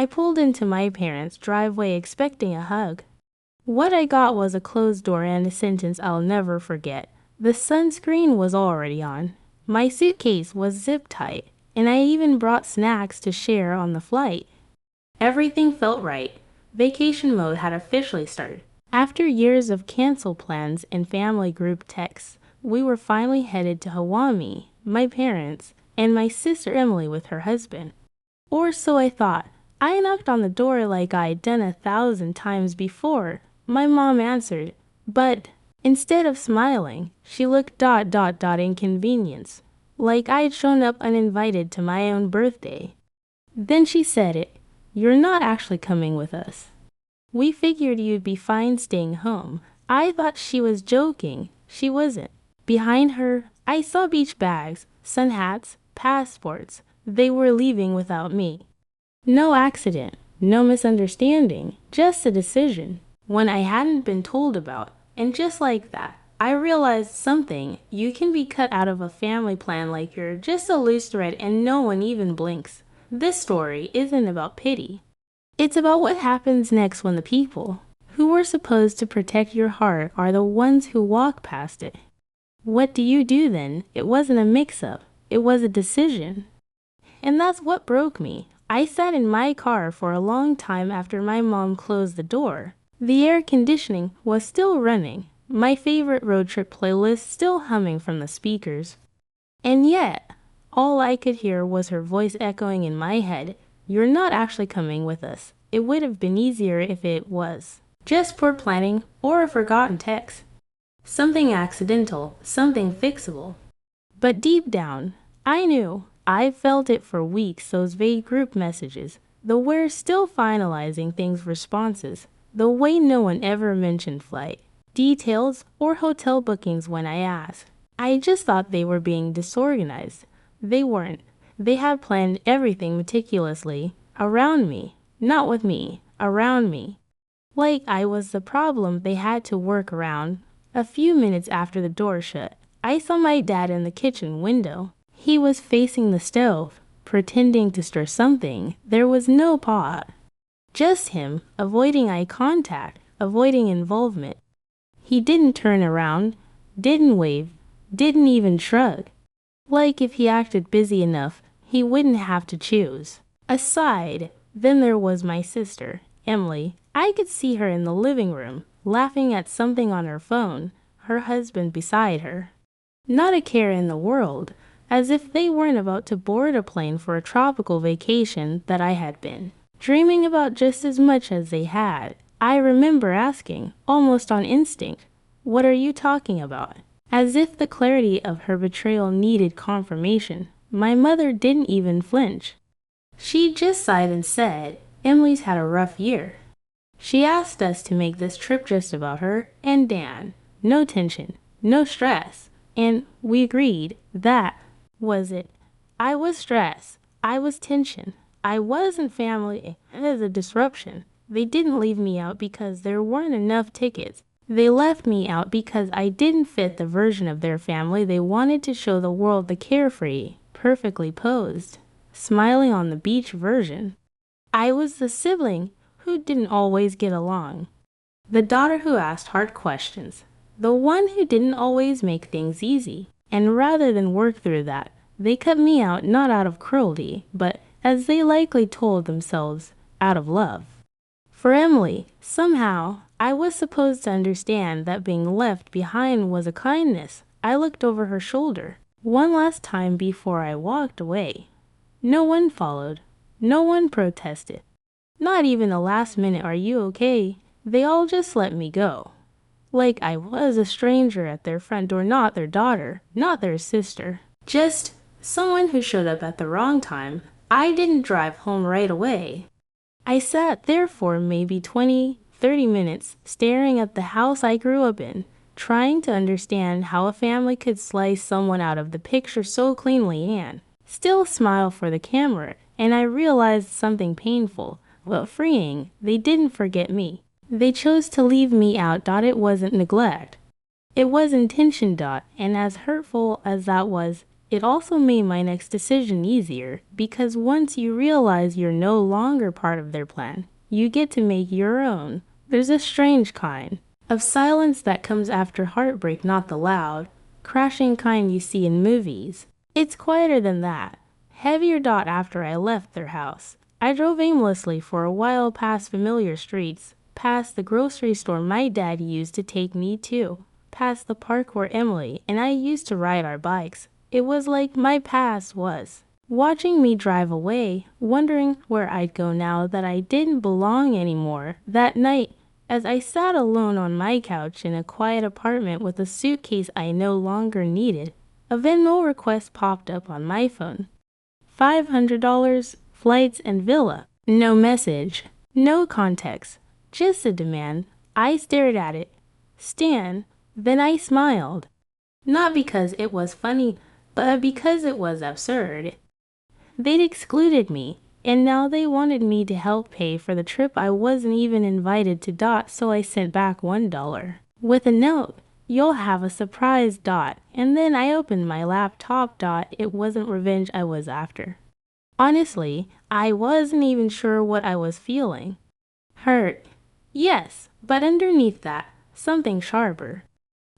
I pulled into my parents' driveway expecting a hug. What I got was a closed door and a sentence I'll never forget. The sunscreen was already on. My suitcase was zip tight, and I even brought snacks to share on the flight. Everything felt right. Vacation mode had officially started. After years of cancel plans and family group texts, we were finally headed to Hawaii, my parents, and my sister Emily with her husband. Or so I thought. I knocked on the door like I'd done 1,000 times before. My mom answered, but instead of smiling, she looked ... inconvenience, like I'd shown up uninvited to my own birthday. Then she said it, "You're not actually coming with us. We figured you'd be fine staying home." I thought she was joking. She wasn't. Behind her, I saw beach bags, sun hats, passports. They were leaving without me. No accident, no misunderstanding, just a decision, one I hadn't been told about. And just like that, I realized something. You can be cut out of a family plan like you're just a loose thread and no one even blinks. This story isn't about pity. It's about what happens next when the people who were supposed to protect your heart are the ones who walk past it. What do you do then? It wasn't a mix-up. It was a decision. And that's what broke me. I sat in my car for a long time after my mom closed the door. The air conditioning was still running, my favorite road trip playlist still humming from the speakers. And yet, all I could hear was her voice echoing in my head. "You're not actually coming with us. It would have been easier if it was just poor planning or a forgotten text. Something accidental, something fixable." But deep down, I knew. I felt it for weeks, those vague group messages, the "we're still finalizing things" responses, the way no one ever mentioned flight details or hotel bookings when I asked. I just thought they were being disorganized. They weren't. They had planned everything meticulously, around me, not with me, around me. Like I was the problem they had to work around. A few minutes after the door shut, I saw my dad in the kitchen window. He was facing the stove, pretending to stir something. There was no pot. Just him, avoiding eye contact, avoiding involvement. He didn't turn around, didn't wave, didn't even shrug. Like if he acted busy enough, he wouldn't have to choose. Aside, then there was my sister, Emily. I could see her in the living room, laughing at something on her phone, her husband beside her. Not a care in the world. As if they weren't about to board a plane for a tropical vacation that I had been dreaming about just as much as they had. I remember asking, almost on instinct, "What are you talking about?" As if the clarity of her betrayal needed confirmation. My mother didn't even flinch. She just sighed and said, "Emily's had a rough year." She asked us to make this trip just about her and Dan. No tension, no stress. And we agreed. That was it. I was stressed. I was tension. I wasn't family. It was a disruption. They didn't leave me out because there weren't enough tickets. They left me out because I didn't fit the version of their family they wanted to show the world, the carefree, perfectly posed, smiling on the beach version. I was the sibling who didn't always get along. The daughter who asked hard questions. The one who didn't always make things easy. And rather than work through that, they cut me out not out of cruelty, but, as they likely told themselves, out of love. For Emily, somehow, I was supposed to understand that being left behind was a kindness. I looked over her shoulder one last time before I walked away. No one followed. No one protested. Not even a last-minute "Are you okay?" They all just let me go. Like I was a stranger at their front door, not their daughter, not their sister. Just someone who showed up at the wrong time. I didn't drive home right away. I sat there for maybe 20, 30 minutes, staring at the house I grew up in, trying to understand how a family could slice someone out of the picture so cleanly and still smile for the camera. And I realized something painful, but freeing. They didn't forget me. They chose to leave me out. It wasn't neglect. It was intention. And as hurtful as that was, it also made my next decision easier, because once you realize you're no longer part of their plan, you get to make your own. There's a strange kind of silence that comes after heartbreak, not the loud, crashing kind you see in movies. It's quieter than that. Heavier. After I left their house, I drove aimlessly for a while past familiar streets, past the grocery store my dad used to take me to, past the park where Emily and I used to ride our bikes. It was like my past was watching me drive away, wondering where I'd go now that I didn't belong anymore. That night, as I sat alone on my couch in a quiet apartment with a suitcase I no longer needed, a Venmo request popped up on my phone. $500, flights and villa. No message, no context, just a demand. I stared at it. Stan. Then I smiled. Not because it was funny, but because it was absurd. They'd excluded me, and now they wanted me to help pay for the trip I wasn't even invited to. So I sent back $1 with a note. You'll have a surprise. And then I opened my laptop. It wasn't revenge I was after. Honestly, I wasn't even sure what I was feeling. Hurt. Yes, but underneath that, something sharper.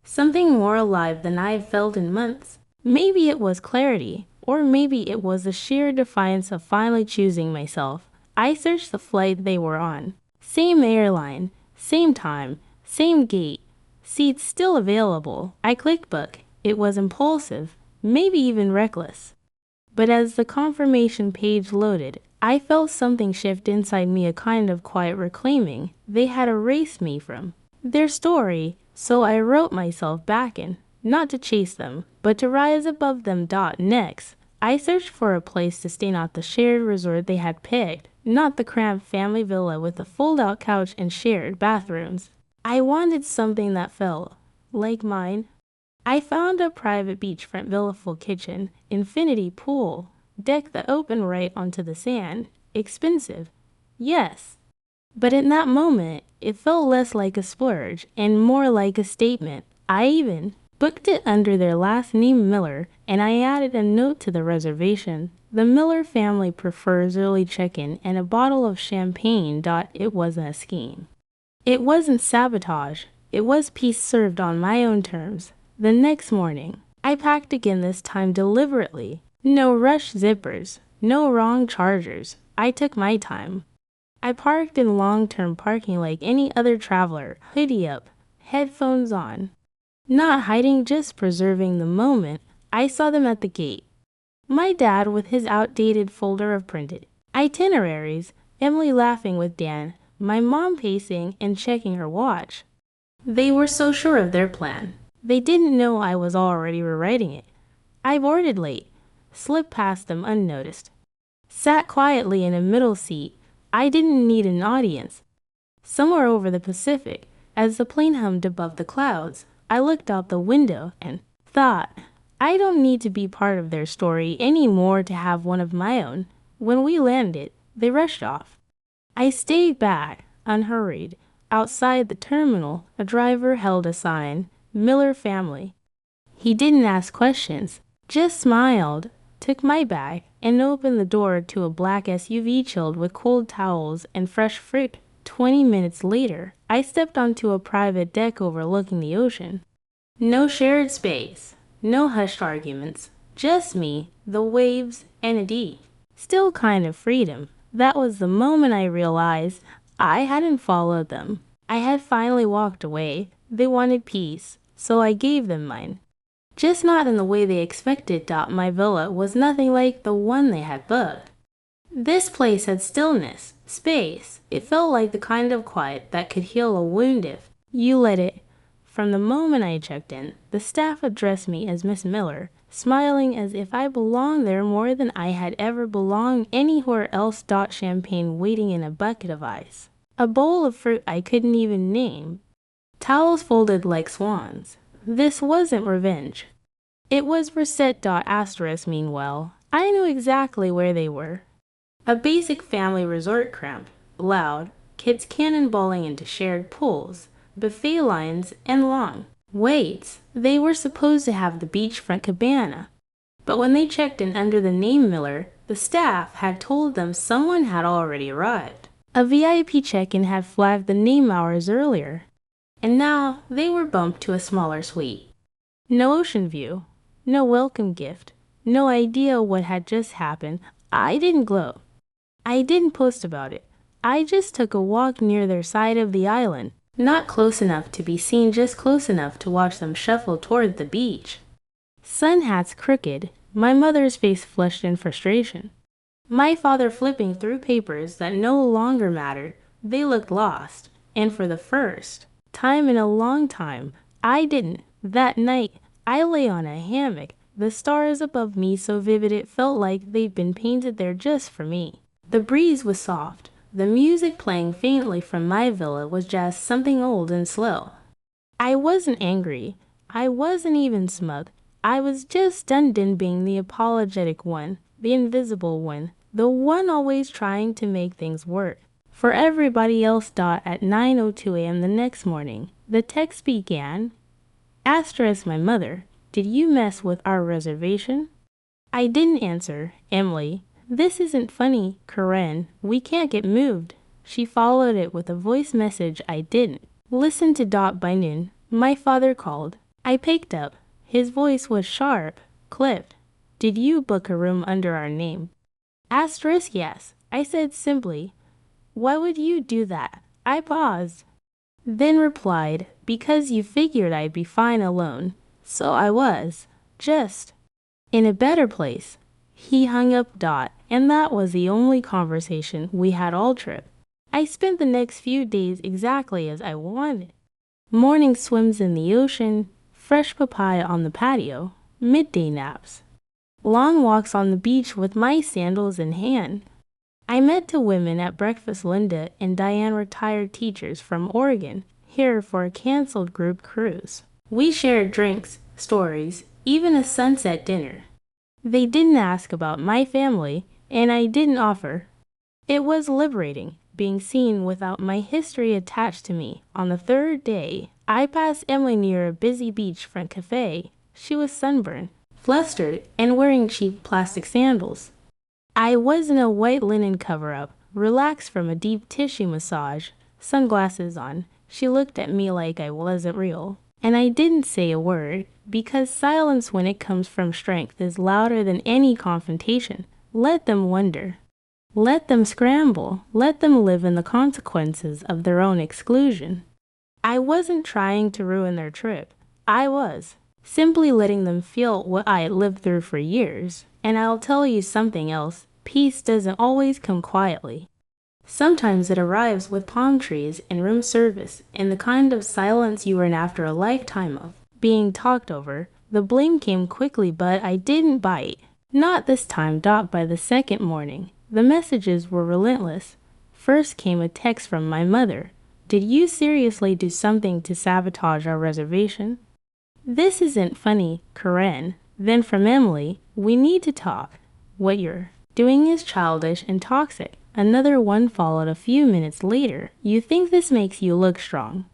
Something more alive than I've felt in months. Maybe it was clarity, or maybe it was the sheer defiance of finally choosing myself. I searched the flight they were on. Same airline, same time, same gate. Seats still available. I clicked book. It was impulsive, maybe even reckless. But as the confirmation page loaded, I felt something shift inside me, a kind of quiet reclaiming they had erased me from their story. So I wrote myself back in, not to chase them, but to rise above them. Next, I searched for a place to stay, not the shared resort they had picked, not the cramped family villa with a fold-out couch and shared bathrooms. I wanted something that felt like mine. I found a private beachfront villa, full kitchen, infinity pool, deck that opened right onto the sand. Expensive, yes. But in that moment, it felt less like a splurge and more like a statement. I even booked it under their last name, Miller, and I added a note to the reservation. The Miller family prefers early check-in and a bottle of champagne. It wasn't a scheme. It wasn't sabotage. It was peace served on my own terms. The next morning, I packed again, this time deliberately. No rush zippers, no wrong chargers. I took my time. I parked in long-term parking like any other traveler, hoodie up, headphones on. Not hiding, just preserving the moment. I saw them at the gate. My dad with his outdated folder of printed itineraries, Emily laughing with Dan, my mom pacing and checking her watch. They were so sure of their plan. They didn't know I was already rewriting it. I boarded late, slipped past them unnoticed. Sat quietly in a middle seat. I didn't need an audience. Somewhere over the Pacific, as the plane hummed above the clouds, I looked out the window and thought, I don't need to be part of their story anymore to have one of my own. When we landed, they rushed off. I stayed back, unhurried. Outside the terminal, a driver held a sign, Miller family. He didn't ask questions, just smiled, took my bag, and opened the door to a black SUV chilled with cold towels and fresh fruit. 20 minutes later, I stepped onto a private deck overlooking the ocean. No shared space, no hushed arguments, just me, the waves, and a D. Still kind of freedom. That was the moment I realized I hadn't followed them. I had finally walked away. They wanted peace, so I gave them mine. Just not in the way they expected. My villa was nothing like the one they had booked. This place had stillness, space. It felt like the kind of quiet that could heal a wound if you let it. From the moment I checked in, the staff addressed me as Miss Miller, smiling as if I belonged there more than I had ever belonged anywhere else. Champagne waiting in a bucket of ice. A bowl of fruit I couldn't even name. Towels folded like swans. This wasn't revenge. It was reset. Meanwhile, I knew exactly where they were. A basic family resort, cramped, loud, kids cannonballing into shared pools, buffet lines, and long waits. They were supposed to have the beachfront cabana. But when they checked in under the name Miller, the staff had told them someone had already arrived. A VIP check-in had flagged the name hours earlier, and now they were bumped to a smaller suite. No ocean view, no welcome gift, no idea what had just happened. I didn't gloat. I didn't post about it. I just took a walk near their side of the island, not close enough to be seen, just close enough to watch them shuffle toward the beach. Sun hats crooked, my mother's face flushed in frustration. My father flipping through papers that no longer mattered. They looked lost, and for the first time in a long time, I didn't. That night, I lay on a hammock, the stars above me so vivid it felt like they'd been painted there just for me. The breeze was soft. The music playing faintly from my villa was just something old and slow. I wasn't angry. I wasn't even smug. I was just stunned in being the apologetic one, the invisible one, the one always trying to make things work for everybody else. At 9:02 a.m. the next morning, the text began, Asterisk my mother, did you mess with our reservation? I didn't answer. Emily, this isn't funny. Karen, we can't get moved. She followed it with a voice message. I didn't listen to. By noon, my father called. I picked up. His voice was sharp, clipped. Did you book a room under our name? Asterisk yes. I said simply. Why would you do that? I paused, then replied, because you figured I'd be fine alone. So I was, just in a better place. He hung up. And that was the only conversation we had all trip. I spent the next few days exactly as I wanted. Morning swims in the ocean, fresh papaya on the patio, midday naps, long walks on the beach with my sandals in hand. I met two women at breakfast, Linda and Diane, retired teachers from Oregon, here for a canceled group cruise. We shared drinks, stories, even a sunset dinner. They didn't ask about my family, and I didn't offer. It was liberating, being seen without my history attached to me. On the third day, I passed Emily near a busy beachfront cafe. She was sunburned, flustered, and wearing cheap plastic sandals. I was in a white linen cover-up, relaxed from a deep tissue massage, sunglasses on. She looked at me like I wasn't real, and I didn't say a word, because silence when it comes from strength is louder than any confrontation. Let them wonder. Let them scramble. Let them live in the consequences of their own exclusion. I wasn't trying to ruin their trip. I was simply letting them feel what I had lived through for years. And I'll tell you something else. Peace doesn't always come quietly. Sometimes it arrives with palm trees and room service and the kind of silence you earn after a lifetime of being talked over. The blame came quickly, but I didn't bite. Not this time. By the second morning, the messages were relentless. First came a text from my mother. Did you seriously do something to sabotage our reservation? This isn't funny, Karen. Then from Emily, we need to talk. What you're doing is childish and toxic. Another one followed a few minutes later. You think this makes you look strong.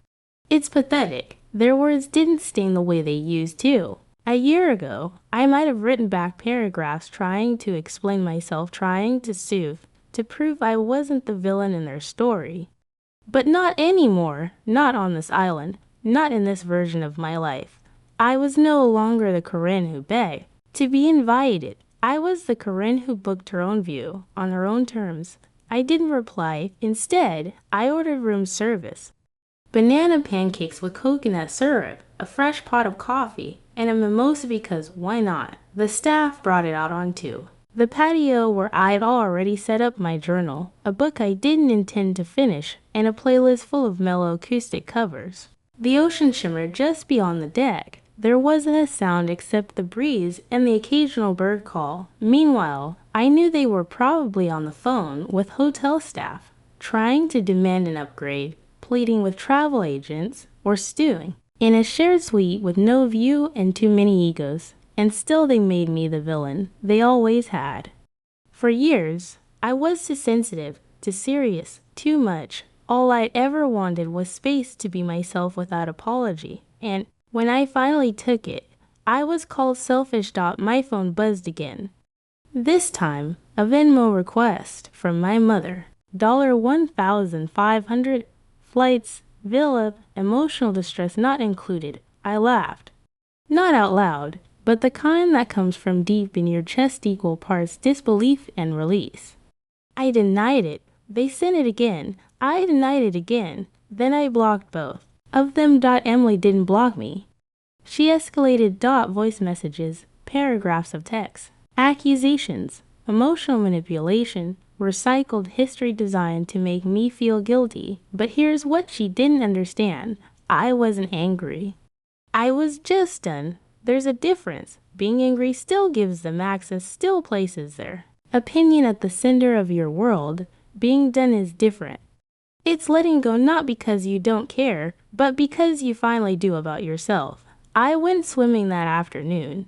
It's pathetic. Their words didn't sting the way they used to. A year ago, I might have written back paragraphs trying to explain myself, trying to soothe, to prove I wasn't the villain in their story. But not anymore. Not on this island. Not in this version of my life. I was no longer the Corinne who begged to be invited. I was the Corinne who booked her own view, on her own terms. I didn't reply. Instead, I ordered room service. Banana pancakes with coconut syrup, a fresh pot of coffee, and a mimosa because why not? The staff brought it out onto the patio where I'd already set up my journal, a book I didn't intend to finish, and a playlist full of mellow acoustic covers. The ocean shimmered just beyond the deck. There wasn't a sound except the breeze and the occasional bird call. Meanwhile, I knew they were probably on the phone with hotel staff, trying to demand an upgrade, pleading with travel agents, or stewing in a shared suite with no view and too many egos. And still they made me the villain they always had. For years, I was too sensitive, too serious, too much. All I'd ever wanted was space to be myself without apology. And when I finally took it, I was called selfish. My phone buzzed again. This time, a Venmo request from my mother. $1,500, flights, villa, emotional distress not included. I laughed. Not out loud, but the kind that comes from deep in your chest, equal parts disbelief and release. I denied it. They sent it again. I denied it again. Then I blocked both of them. Emily didn't block me. She escalated. Voice messages, paragraphs of text, accusations, emotional manipulation, recycled history designed to make me feel guilty. But here's what she didn't understand. I wasn't angry. I was just done. There's a difference. Being angry still gives them access, still places their opinion at the center of your world. Being done is different. It's letting go, not because you don't care, but because you finally do about yourself. I went swimming that afternoon.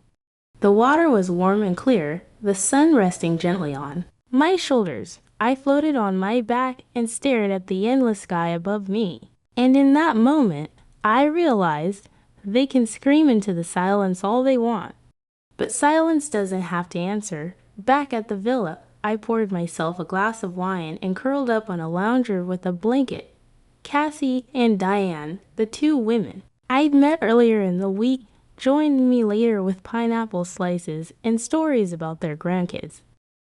The water was warm and clear, the sun resting gently on my shoulders. I floated on my back and stared at the endless sky above me. And in that moment, I realized they can scream into the silence all they want, but silence doesn't have to answer. Back at the villa, I poured myself a glass of wine and curled up on a lounger with a blanket. Cassie and Diane, the two women I'd met earlier in the week, joined me later with pineapple slices and stories about their grandkids.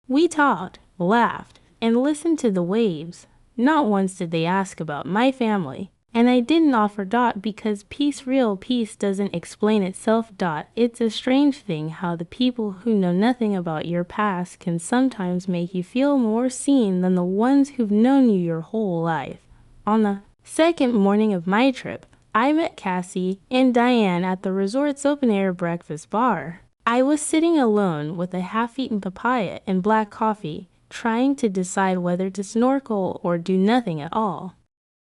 We talked, laughed, and listened to the waves. Not once did they ask about my family. And I didn't offer. Because real peace doesn't explain itself. It's a strange thing how the people who know nothing about your past can sometimes make you feel more seen than the ones who've known you your whole life. On the second morning of my trip, I met Cassie and Diane at the resort's open-air breakfast bar. I was sitting alone with a half-eaten papaya and black coffee, trying to decide whether to snorkel or do nothing at all.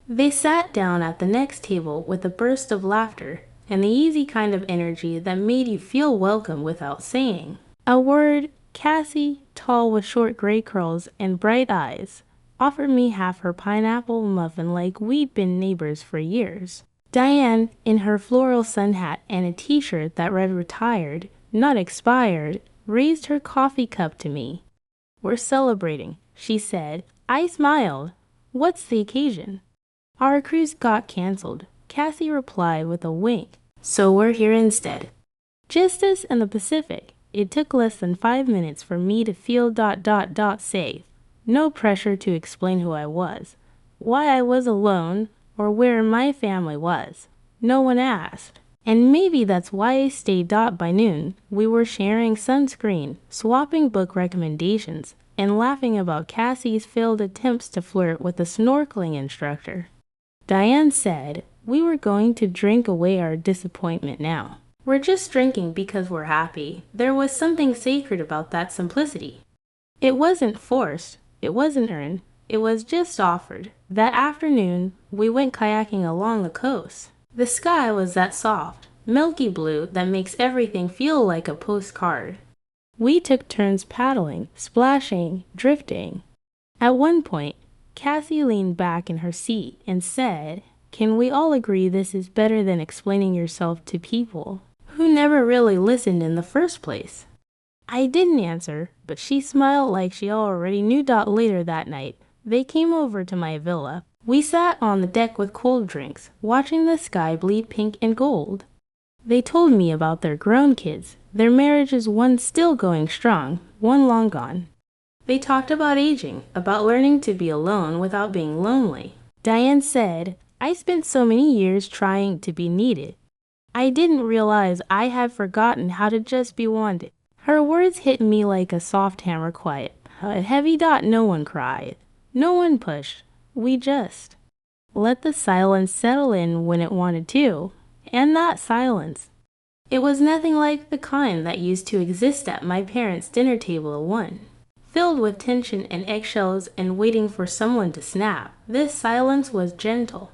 They sat down at the next table with a burst of laughter and the easy kind of energy that made you feel welcome without saying a word. Cassie, tall with short gray curls and bright eyes, offered me half her pineapple muffin like we'd been neighbors for years. Diane, in her floral sun hat and a t-shirt that read retired, not expired, raised her coffee cup to me. "We're celebrating," she said. I smiled. "What's the occasion?" "Our cruise got canceled," Cassie replied with a wink. "So we're here instead." Just as in the Pacific, it took less than 5 minutes for me to feel safe. No pressure to explain who I was, why I was alone, or where my family was. No one asked. And maybe that's why I stayed. By noon, we were sharing sunscreen, swapping book recommendations, and laughing about Cassie's failed attempts to flirt with a snorkeling instructor. Diane said, "We were going to drink away our disappointment now. We're just drinking because we're happy." There was something sacred about that simplicity. It wasn't forced, it wasn't earned, it was just offered. That afternoon, we went kayaking along the coast. The sky was that soft, milky blue that makes everything feel like a postcard. We took turns paddling, splashing, drifting. At one point, Cassie leaned back in her seat and said, "Can we all agree this is better than explaining yourself to people who never really listened in the first place?" I didn't answer, but she smiled like she already knew. Later that night, they came over to my villa. We sat on the deck with cold drinks, watching the sky bleed pink and gold. They told me about their grown kids, their marriages, one still going strong, one long gone. They talked about aging, about learning to be alone without being lonely. Diane said, "I spent so many years trying to be needed. I didn't realize I had forgotten how to just be wanted." Her words hit me like a soft hammer. Quiet, a heavy. No one cried. No one pushed. We just let the silence settle in when it wanted to. And that silence, it was nothing like the kind that used to exist at my parents' dinner table at 1. Filled with tension and eggshells and waiting for someone to snap. This silence was gentle.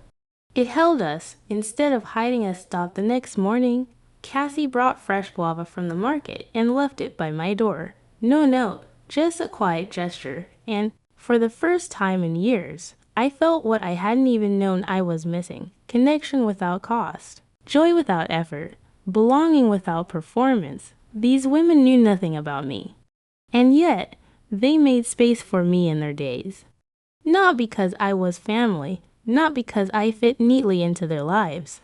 It held us instead of hiding us. The next morning, Cassie brought fresh guava from the market and left it by my door. No note, just a quiet gesture, and for the first time in years, I felt what I hadn't even known I was missing. Connection without cost. Joy without effort. belonging without performance. These women knew nothing about me. And yet, they made space for me in their days. Not because I was family, not because I fit neatly into their lives,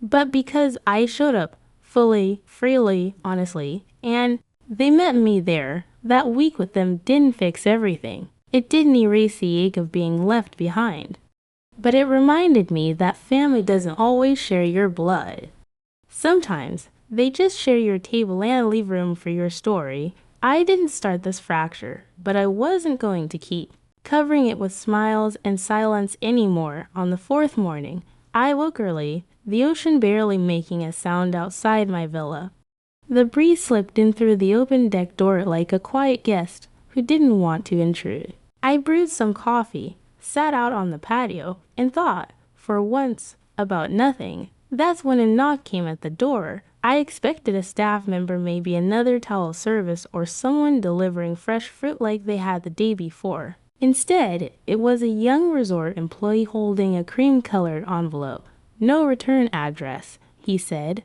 but because I showed up fully, freely, honestly, and they met me there. That week with them didn't fix everything. It didn't erase the ache of being left behind. But it reminded me that family doesn't always share your blood. Sometimes they just share your table and leave room for your story. I didn't start this fracture, but I wasn't going to keep covering it with smiles and silence anymore. On the fourth morning, I woke early, the ocean barely making a sound outside my villa. The breeze slipped in through the open deck door like a quiet guest who didn't want to intrude. I brewed some coffee, sat out on the patio, and thought, for once, about nothing. That's when a knock came at the door. I expected a staff member, maybe another towel service, or someone delivering fresh fruit like they had the day before. Instead, it was a young resort employee holding a cream-colored envelope. No return address, he said.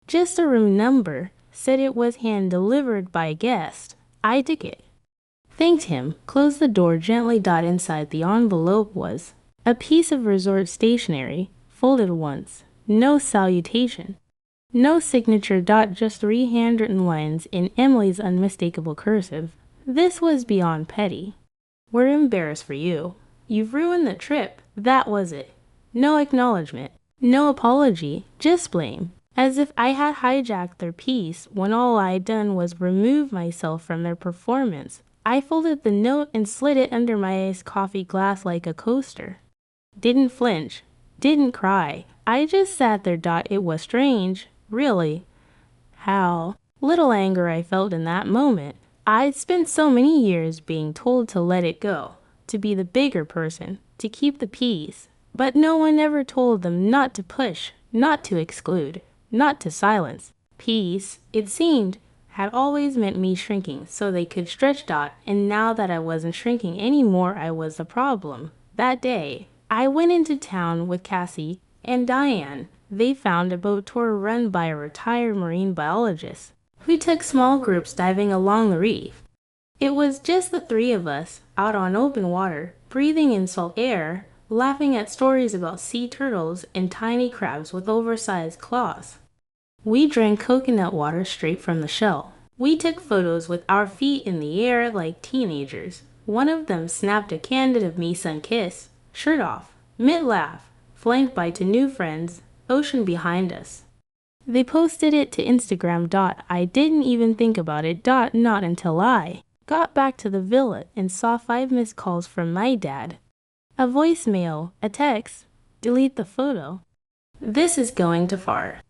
Just a room number. Said it was hand-delivered by a guest. I took it. Thanked him, closed the door gently. Inside the envelope was a piece of resort stationery, folded once. No salutation. No signature. Just 3 handwritten lines in Emily's unmistakable cursive. This was beyond petty. We're embarrassed for you. You've ruined the trip. That was it. No acknowledgement. No apology. Just blame. As if I had hijacked their peace when all I'd done was remove myself from their performance. I folded the note and slid it under my iced coffee glass like a coaster. Didn't flinch. Didn't cry. I just sat there. It was strange. Really. How little anger I felt in that moment. I'd spent so many years being told to let it go, to be the bigger person, to keep the peace. But no one ever told them not to push, not to exclude, not to silence. Peace, it seemed, had always meant me shrinking so they could stretch. And now that I wasn't shrinking anymore, I was the problem. That day, I went into town with Cassie and Diane. They found a boat tour run by a retired marine biologist who took small groups diving along the reef. It was just the 3 of us, out on open water, breathing in salt air, laughing at stories about sea turtles and tiny crabs with oversized claws. We drank coconut water straight from the shell. We took photos with our feet in the air like teenagers. One of them snapped a candid of me sun kiss, shirt off, mid-laugh, flanked by 2 new friends, ocean behind us. They posted it to Instagram. I didn't even think about it. Not until I got back to the villa and saw 5 missed calls from my dad. A voicemail, a text, delete the photo. This is going too far.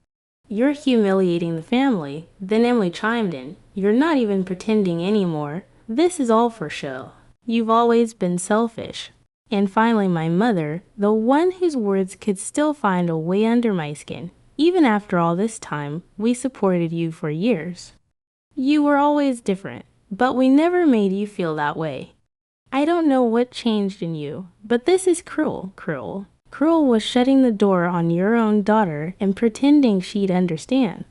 You're humiliating the family. Then Emily chimed in. You're not even pretending anymore. This is all for show. You've always been selfish. And finally my mother, the one whose words could still find a way under my skin. Even after all this time, we supported you for years. You were always different, but we never made you feel that way. I don't know what changed in you, but this is cruel. Cruel was shutting the door on your own daughter and pretending she'd understand.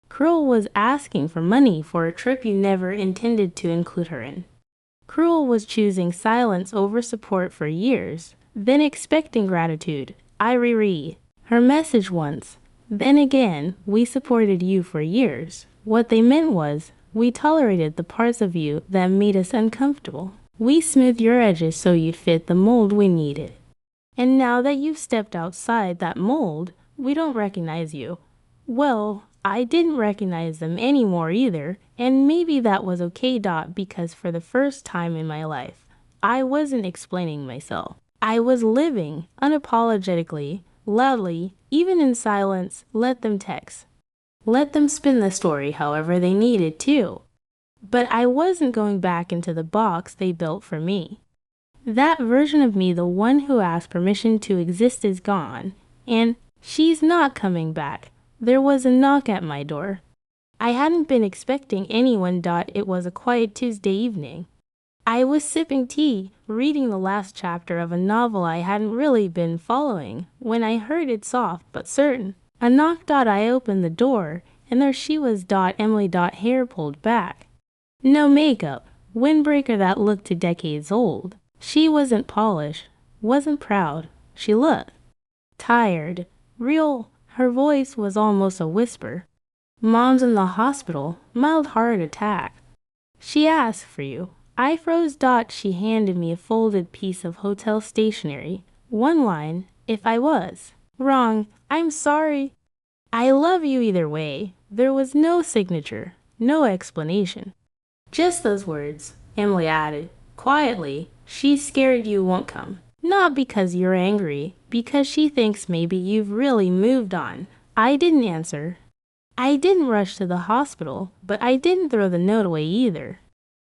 Cruel was asking for money for a trip you never intended to include her in. Cruel was choosing silence over support for years, then expecting gratitude. I reread her message once. Then again, we supported you for years. What they meant was, we tolerated the parts of you that made us uncomfortable. We smoothed your edges so you'd fit the mold we needed. And now that you've stepped outside that mold, we don't recognize you. Well, I didn't recognize them anymore either, and maybe that was okay. Because for the first time in my life, I wasn't explaining myself. I was living unapologetically, loudly, even in silence. Let them text. Let them spin the story however they needed to. But I wasn't going back into the box they built for me. That version of me, the one who asked permission to exist, is gone, and she's not coming back. There was a knock at my door. I hadn't been expecting anyone. It was a quiet Tuesday evening. I was sipping tea, reading the last chapter of a novel I hadn't really been following, when I heard it soft but certain. A knock. I opened the door, and there she was. Emily. Hair pulled back. No makeup. Windbreaker that looked 2 decades old. She wasn't polished, wasn't proud. She looked tired, real. Her voice was almost a whisper. Mom's in the hospital, mild heart attack. She asked for you. I froze. She handed me a folded piece of hotel stationery. One line, if I was wrong, I'm sorry. I love you either way. There was no signature, no explanation. Just those words, Emily added, quietly. She's scared you won't come. Not because you're angry, because she thinks maybe you've really moved on. I didn't answer. I didn't rush to the hospital, but I didn't throw the note away either.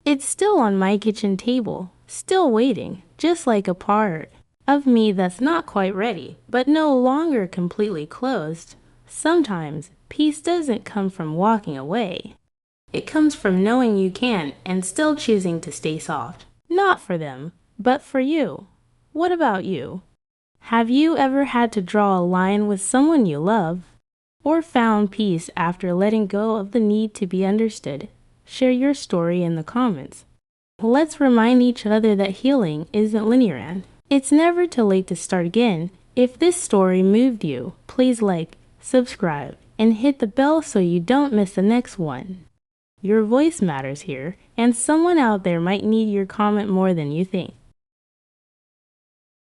It's still on my kitchen table, still waiting, just like a part of me that's not quite ready, but no longer completely closed. Sometimes peace doesn't come from walking away. It comes from knowing you can and still choosing to stay soft. Not for them, but for you. What about you? Have you ever had to draw a line with someone you love? Or found peace after letting go of the need to be understood? Share your story in the comments. Let's remind each other that healing isn't linear and it's never too late to start again. If this story moved you, please like, subscribe, and hit the bell so you don't miss the next one. Your voice matters here, and someone out there might need your comment more than you think.